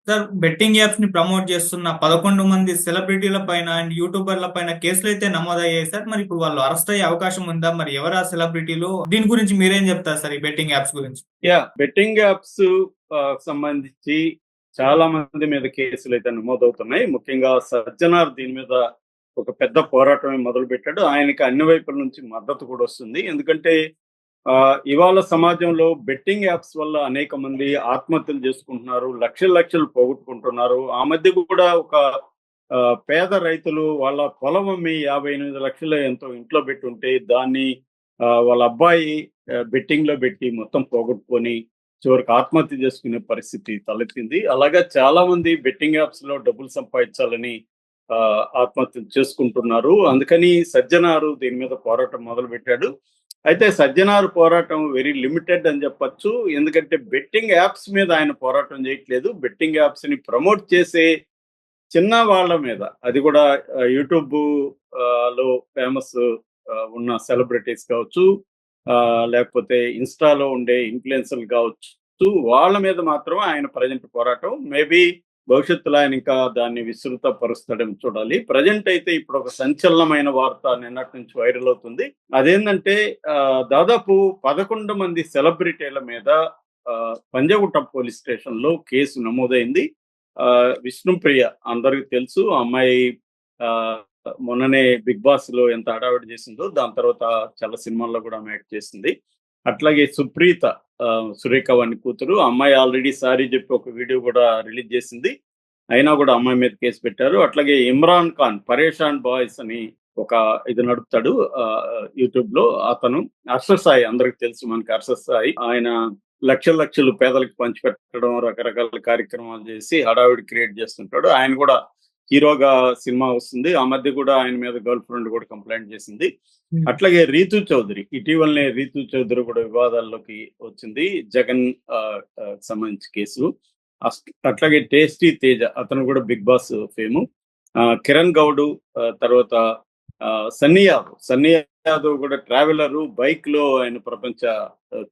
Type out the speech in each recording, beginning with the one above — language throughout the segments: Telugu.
సార్ బెట్టింగ్ యాప్స్ ని ప్రమోట్ చేస్తున్న 11 మంది సెలబ్రిటీల పైన అండ్ యూట్యూబర్ల పైన కేసులైతే నమోదయ్యాయి సార్. మరి ఇప్పుడు వాళ్ళు అరెస్ట్ అయ్యే అవకాశం ఉందా? మరి ఎవరు ఆ సెలబ్రిటీలు? దీని గురించి మీరేం చెప్తారు సార్ ఈ బెట్టింగ్ యాప్స్ గురించి? బెట్టింగ్ యాప్స్ సంబంధించి చాలా మంది మీద కేసులు అయితే నమోదవుతున్నాయి. ముఖ్యంగా సజ్జనార్ దీని మీద ఒక పెద్ద పోరాటమే మొదలు పెట్టాడు. ఆయనకి అన్ని వైపుల నుంచి మద్దతు కూడా వస్తుంది. ఎందుకంటే ఇవాళ సమాజంలో బెట్టింగ్ యాప్స్ వల్ల అనేక మంది ఆత్మహత్యలు చేసుకుంటున్నారు, లక్షలు లక్షలు పోగొట్టుకుంటున్నారు. ఆ మధ్య కూడా ఒక పేద రైతులు వాళ్ళ పొలం అమ్మి 58 లక్షలు ఎంతో ఇంట్లో పెట్టుంటే దాన్ని వాళ్ళ అబ్బాయి బెట్టింగ్ లో పెట్టి మొత్తం పోగొట్టుకొని చివరికి ఆత్మహత్య చేసుకునే పరిస్థితి తలెత్తింది. అలాగా చాలా మంది బెట్టింగ్ యాప్స్ లో డబ్బులు సంపాదించాలని ఆత్మహత్యలు చేసుకుంటున్నారు. అందుకని సజ్జనారు దీని మీద పోరాటం మొదలు పెట్టాడు. అయితే సజ్జనారు పోరాటం వెరీ లిమిటెడ్ అని చెప్పొచ్చు. ఎందుకంటే బెట్టింగ్ యాప్స్ మీద ఆయన పోరాటం చేయట్లేదు. బెట్టింగ్ యాప్స్ ని ప్రమోట్ చేసే చిన్న వాళ్ళ మీద, అది కూడా యూట్యూబ్ లో ఫేమస్ ఉన్న సెలబ్రిటీస్ కావచ్చు, లేకపోతే ఇన్స్టాలో ఉండే ఇన్ఫ్లుయెన్సర్లు కావచ్చు, వాళ్ళ మీద మాత్రం ఆయన ప్రజెంట్ పోరాటం. మేబీ భవిష్యత్తులో ఆయన ఇంకా దాన్ని విస్తృత పరుస్తాడని చూడాలి. ప్రజెంట్ అయితే ఇప్పుడు ఒక సంచలనమైన వార్త నిన్నటి నుంచి వైరల్ అవుతుంది. అదేంటంటే దాదాపు 11 మంది సెలబ్రిటీల మీద పంజగుట్ట పోలీస్ స్టేషన్ లో కేసు నమోదైంది. విష్ణుప్రియ అందరికి తెలుసు. అమ్మాయి మొన్ననే బిగ్ బాస్ లో ఎంత హడావిడి చేసిందో, దాని తర్వాత చాలా సినిమాల్లో కూడా ఆమె యాక్ట్ చేసింది. అట్లాగే సుప్రీత, సురేఖ వాణి కూతురు, అమ్మాయి ఆల్రెడీ సారీ చెప్పి ఒక వీడియో కూడా రిలీజ్ చేసింది. అయినా కూడా అమ్మాయి మీద కేసు పెట్టారు. అట్లాగే ఇమ్రాన్ ఖాన్, పరేషాన్ బాయ్స్ అని ఒక ఇది నడుపుతాడు యూట్యూబ్ లో. అతను హర్ష సాయి, అందరికి తెలుసు మనకి హర్ష సాయి. ఆయన లక్షలు లక్షలు పేదలకు పంచిపెట్టడం, రకరకాల కార్యక్రమాలు చేసి హడావిడి క్రియేట్ చేస్తుంటాడు. ఆయన కూడా హీరోగా సినిమా వస్తుంది. ఆ మధ్య కూడా ఆయన మీద గర్ల్ ఫ్రెండ్ కూడా కంప్లైంట్ చేసింది. అట్లాగే రీతు చౌదరి, ఇటీవలనే రీతు చౌదరి కూడా వివాదాల్లోకి వచ్చింది, జగన్ సంబంధించి కేసు. అట్లాగే టేస్టీ తేజ, అతను కూడా Bigg Boss fame. Kiran Goud, తర్వాత సన్నీ యాదవ్ కూడా ట్రావెలర్, బైక్ లో ఆయన ప్రపంచ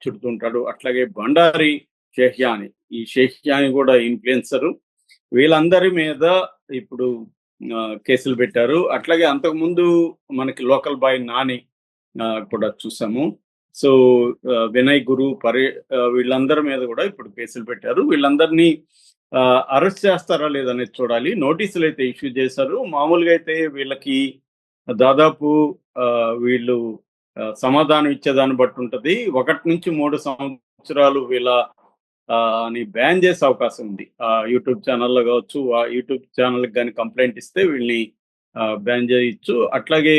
చుడుతుంటాడు. అట్లాగే బండారి షేహ్యాని, ఈ షేహ్యాని కూడా ఇన్ఫ్లుయెన్సరు. వీళ్ళందరి మీద ఇప్పుడు కేసులు పెట్టారు. అట్లాగే అంతకుముందు మనకి లోకల్ బాయ్ నాని కూడా చూసాము. సో వినయ్ గురు, వీళ్ళందరి మీద కూడా ఇప్పుడు కేసులు పెట్టారు. వీళ్ళందరినీ అరెస్ట్ చేస్తారా లేదనేది చూడాలి. నోటీసులు అయితే ఇష్యూ చేశారు. మామూలుగా అయితే వీళ్ళకి దాదాపు వీళ్ళు సమాధానం ఇచ్చేదాన్ని బట్టి ఉంటది, 1 నుంచి 3 సంవత్సరాలు వీళ్ళ అని బ్యాన్ చేసే అవకాశం ఉంది. యూట్యూబ్ ఛానల్లో కావచ్చు, యూట్యూబ్ ఛానల్కి కానీ కంప్లైంట్ ఇస్తే వీళ్ళని బ్యాన్ చేయొచ్చు. అట్లాగే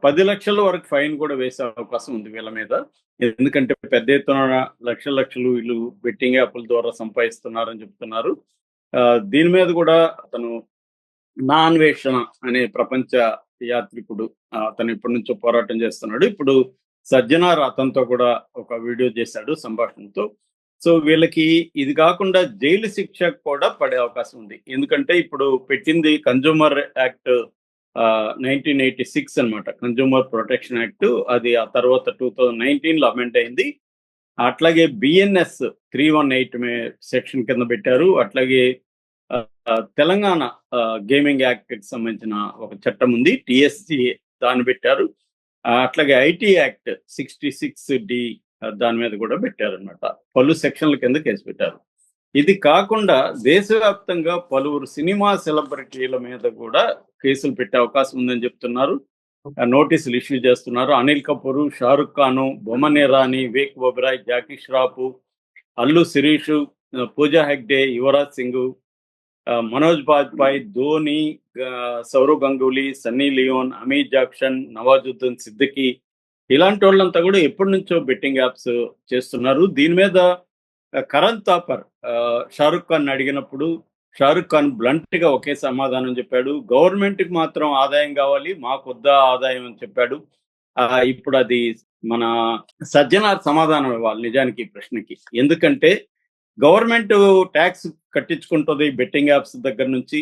10 లక్షల వరకు ఫైన్ కూడా వేసే అవకాశం ఉంది వీళ్ళ మీద. ఎందుకంటే పెద్ద ఎత్తున లక్షలు వీళ్ళు బెట్టింగ్ యాప్ల ద్వారా సంపాదిస్తున్నారని చెప్తున్నారు. దీని మీద కూడా అతను నా అన్వేషణ అనే ప్రపంచ యాత్రికుడు, అతను ఇప్పటి నుంచో పోరాటం చేస్తున్నాడు. ఇప్పుడు సజ్జనార్ అతనితో కూడా ఒక వీడియో చేశాడు సంభాషణతో. సో వీళ్ళకి ఇది కాకుండా జైలు శిక్ష కూడా పడే అవకాశం ఉంది. ఎందుకంటే ఇప్పుడు పెట్టింది కన్జ్యూమర్ యాక్ట్ 1986 అనమాట, కన్జ్యూమర్ ప్రొటెక్షన్ యాక్ట్. అది ఆ తర్వాత 2019లో అమెండ్ అయింది. అట్లాగే బిఎన్ఎస్ 318 సెక్షన్ కింద పెట్టారు. అట్లాగే తెలంగాణ గేమింగ్ యాక్ట్ కి సంబంధించిన ఒక చట్టం ఉంది, టిఎస్సి, దాన్ని పెట్టారు. అట్లాగే ఐటీ యాక్ట్ 66D దాని మీద కూడా పెట్టారు అనమాట. పలు సెక్షన్ల కింద కేసు పెట్టారు. ఇది కాకుండా దేశవ్యాప్తంగా పలువురు సినిమా సెలబ్రిటీల మీద కూడా కేసులు పెట్టే అవకాశం ఉందని చెప్తున్నారు. నోటీసులు ఇష్యూ చేస్తున్నారు. Anil Kapoor, Shahrukh Khan, Bomman Irani, Vivek Oberoi, Jackie Shroff, Allu Sirish, Pooja Hegde, Yuvraj Singh, Manoj Bajpai, Dhoni, Sourav Ganguly, Sunny Leone, Amit Jackson, Nawazuddin Siddiqui, ఇలాంటి వాళ్ళంతా కూడా ఎప్పటి నుంచో బెట్టింగ్ యాప్స్ చేస్తున్నారు. దీని మీద కరణ్ థాపర్ షారుఖ్ ఖాన్ అడిగినప్పుడు షారుఖ్ ఖాన్ బ్లంట్ గా ఒకే సమాధానం చెప్పాడు, గవర్నమెంట్ కి మాత్రం ఆదాయం కావాలి, మాకు వద్దా ఆదాయం అని చెప్పాడు. ఇప్పుడు అది మన సజ్జనార్ సమాధానం ఇవ్వాలి నిజానికి ఈ ప్రశ్నకి. ఎందుకంటే గవర్నమెంట్ ట్యాక్స్ కట్టించుకుంటుంది బెట్టింగ్ యాప్స్ దగ్గర నుంచి.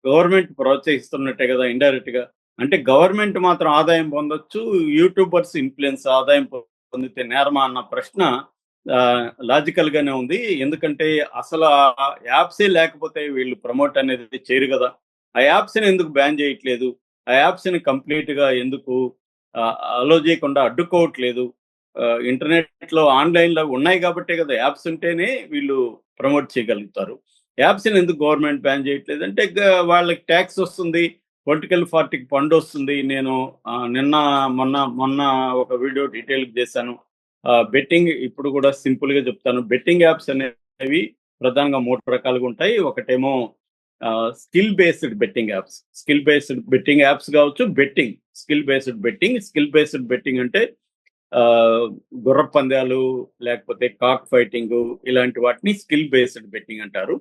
గవర్నమెంట్ ప్రోత్సహిస్తున్నట్టే కదా ఇండైరెక్ట్ గా. అంటే గవర్నమెంట్ మాత్రం ఆదాయం పొందొచ్చు, యూట్యూబర్స్ ఇన్ఫ్లుయెన్స్ ఆదాయం పొందితే నేరమా అన్న ప్రశ్న లాజికల్ గానే ఉంది. ఎందుకంటే అసలు ఆ యాప్సే లేకపోతే వీళ్ళు ప్రమోట్ అనేది చేయరు కదా! ఆ యాప్స్‌ని ఎందుకు బ్యాన్ చేయట్లేదు? ఆ యాప్స్‌ని కంప్లీట్‌గా ఎందుకు అలో చేయకుండా అడ్డుకోవట్లేదు? ఇంటర్నెట్‌లో ఆన్‌లైన్‌లో ఉన్నాయి కాబట్టే కదా! యాప్స్ ఉంటేనే వీళ్ళు ప్రమోట్ చేయగలుగుతారు. యాప్స్‌ని ఎందుకు గవర్నమెంట్ బ్యాన్ చేయట్లేదంటే వాళ్ళకి టాక్స్ వస్తుంది. పొలిటికల్ పార్టీకి ఫండొస్తుంది. నేను మొన్న ఒక వీడియో డీటెయిల్‌గా చేశాను. బెట్టింగ్ ఇప్పుడు కూడా సింపుల్‌గా చెప్తాను. బెట్టింగ్ యాప్స్ అనేవి ప్రధానంగా 3 రకాలుగా ఉంటాయి. ఒకటేమో skill based betting apps. Skill based betting apps కావచ్చు. Skill based betting. Skill based betting అంటే గుర్రపు పందాలు, లేకపోతే కాక్ ఫైటింగు ఇలాంటి వాటిని స్కిల్ బేస్డ్ బెట్టింగ్ అంటారు.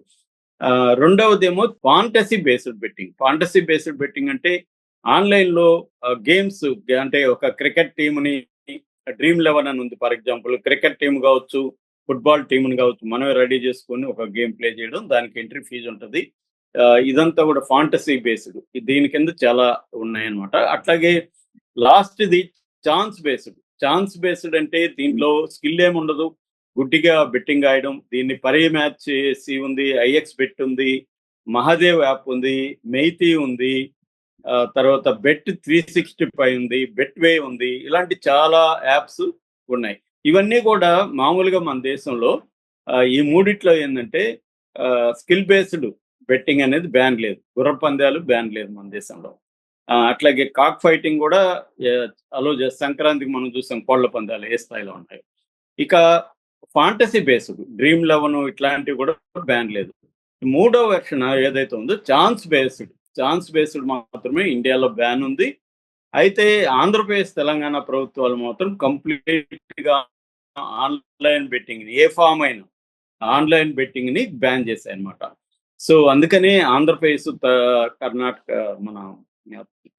రెండవదేమో fantasy based betting. Fantasy based betting అంటే ఆన్‌లైన్‌లో గేమ్స్ అంటే ఒక క్రికెట్ టీమ్‌ని డ్రీమ్ 11 అని ఉంది ఫర్ ఎగ్జాంపుల్. క్రికెట్ టీమ్ కావచ్చు, ఫుట్బాల్ టీమ్‌ని కావచ్చు, మనమే రెడీ చేసుకొని ఒక గేమ్ ప్లే చేయడం. దానికి ఎంట్రీ ఫీజ్ ఉంటది. ఇదంతా కూడా ఫాంటసీ బేస్డ్. దీని కింద చాలా ఉన్నాయన్నమాట. అట్లాగే లాస్ట్‌ది ఛాన్స్ బేస్డ్. ఛాన్స్ బేస్డ్ అంటే దీంట్లో స్కిల్ ఏముండదు. గుడ్డిగా బెట్టింగ్ ఆడడం. దీన్ని పరే మ్యాచ్ చేసి ఉంది. ఐఎక్స్ బెట్ ఉంది. మహాదేవ్ యాప్ ఉంది. మెయితీ ఉంది. తర్వాత బెట్ 365 ఉంది. బెట్‌వే ఉంది. ఇలాంటి చాలా యాప్స్ ఉన్నాయి. ఇవన్నీ కూడా మామూలుగా మన దేశంలో ఈ మూడిట్లో ఏందంటే స్కిల్ బేస్డ్ బెట్టింగ్ అనేది బ్యాన్ లేదు. గుర్రపు పందాలు బ్యాన్ లేదు మన దేశంలో. అట్లాగే కాక్ ఫైటింగ్ కూడా అలో సంక్రాంతికి మనం చూసాం కోళ్ల పందాలు ఏ స్థాయిలో ఉంటాయి. ఇక ఫాంటసీ బేస్డ్ డ్రీమ్ 11 ఇట్లాంటివి కూడా బ్యాన్ లేదు. మూడో వెర్షన్ ఏదైతే ఉందో ఛాన్స్ బేస్డ్ మాత్రమే ఇండియాలో బ్యాన్ ఉంది. అయితే ఆంధ్రప్రదేశ్, తెలంగాణ ప్రభుత్వాలు మాత్రం కంప్లీట్‌గా ఆన్‌లైన్ బెట్టింగ్ ఏ ఫార్మ్ అయినా ఆన్‌లైన్ బెట్టింగ్‌ని బ్యాన్ చేశాయన్నమాట. సో, అందుకనే ఆంధ్రప్రదేశ్, కర్ణాటక, మన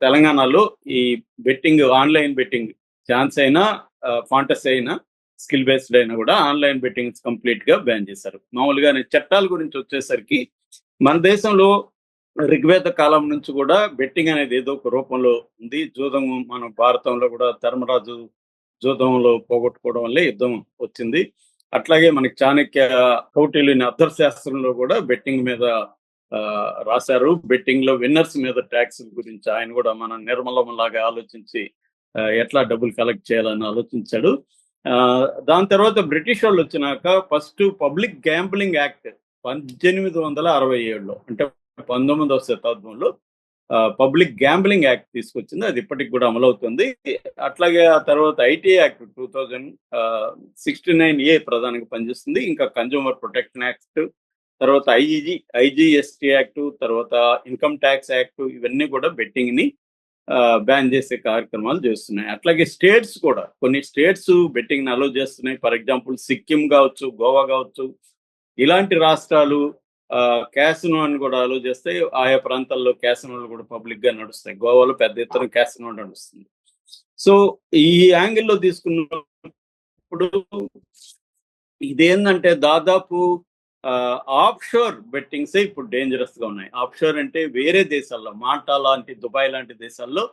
తెలంగాణలో ఈ ఆన్‌లైన్ బెట్టింగ్ ఛాన్స్ అయినా, ఫాంటసీ అయినా, స్కిల్ బేస్డ్ అయినా కూడా ఆన్‌లైన్ బెట్టింగ్స్ కంప్లీట్‌గా బ్యాన్ చేశారు. మామూలుగా చట్టాల గురించి వచ్చేసరికి మన దేశంలో ఋగ్వేద కాలం నుంచి కూడా బెట్టింగ్ అనేది ఏదో ఒక రూపంలో ఉంది. జూదం మన భారతంలో కూడా ధర్మరాజు జూదంలో పోగొట్టుకోవడం వల్లే యుద్ధం వచ్చింది. అట్లాగే మనకి చాణక్య కౌటిల్యుని అర్థశాస్త్రంలో కూడా బెట్టింగ్ మీద రాశారు. బెట్టింగ్ లో విన్నర్స్ మీద ట్యాక్స్ గురించి ఆయన కూడా మన నిర్మలంలాగా ఆలోచించి ఎట్లా డబ్బులు కలెక్ట్ చేయాలని ఆలోచించాడు. దాని తర్వాత బ్రిటిష్ వాళ్ళు వచ్చినాక ఫస్ట్ పబ్లిక్ గ్యాంబ్లింగ్ యాక్ట్ 1867లో అంటే 19వ శతాబ్దంలో పబ్లిక్ గ్యాంబ్లింగ్ యాక్ట్ తీసుకొచ్చింది. అది ఇప్పటికి కూడా అమలవుతుంది. అట్లాగే ఆ తర్వాత ఐటీ యాక్ట్ 2069A ప్రధానంగా పనిచేస్తుంది. ఇంకా కన్జ్యూమర్ ప్రొటెక్షన్ యాక్ట్, తర్వాత ఐజీఎస్టీ యాక్ట్, తర్వాత ఇన్కమ్ ట్యాక్స్ యాక్ట్ ఇవన్నీ కూడా బెట్టింగ్ ని బ్యాన్ చేసే కార్యక్రమాలు చేస్తున్నాయి. అట్లాగే స్టేట్స్ కూడా కొన్ని స్టేట్స్ బెట్టింగ్ ని అలో చేస్తున్నాయి. ఫర్ ఎగ్జాంపుల్ సిక్కిం కావచ్చు, గోవా కావచ్చు, ఇలాంటి రాష్ట్రాలు క్యాసినో అని కూడా అలో చేస్తే ఆయా ప్రాంతాల్లో క్యాసినోలు కూడా పబ్లిక్ గా నడుస్తాయి. గోవాలో పెద్ద ఎత్తున క్యాసినో నడుస్తుంది. సో ఈ యాంగిల్లో తీసుకున్నప్పుడు ఇదేంటంటే దాదాపు ఆఫ్ షోర్ బెట్టింగ్సే ఇప్పుడు డేంజరస్ గా ఉన్నాయి. ఆఫ్ షోర్ అంటే వేరే దేశాల్లో, మాల్టా లాంటి, దుబాయ్ లాంటి దేశాల్లో